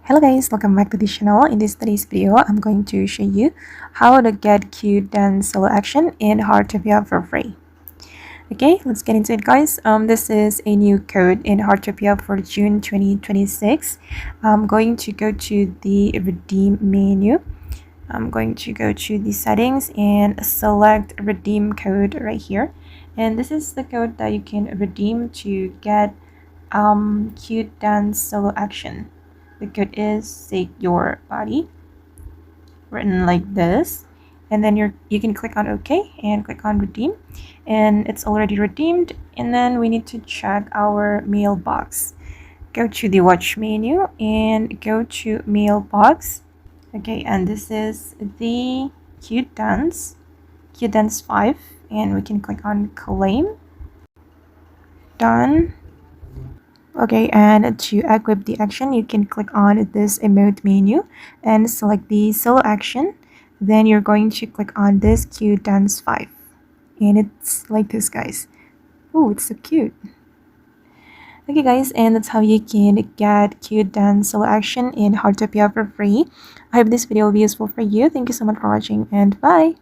Hello guys, welcome back to the channel. In today's video, I'm going to show you how to get cute dance solo action in Heartopia for free. Okay, let's get into it guys. This is a new code in Heartopia for June 2026. I'm going to go to the redeem menu. I'm going to go to the settings and select redeem code right here. And this is the code that you can redeem to get cute dance solo action. The code is "Shake Your Body," written like this, and then you can click on OK and click on redeem, and it's already redeemed. And then we need to check our mailbox. Go to the watch menu and go to mailbox. Okay, and this is the cute dance 5, and we can click on claim. Done. Okay, and to equip the action, you can click on this emote menu and select the solo action. Then you're going to click on this cute dance 5, and it's like this guys. Oh, it's so cute. Okay guys, and that's how you can get cute dance solo action in Heartopia for free. I hope this video will be useful for you. Thank you so much for watching, and bye.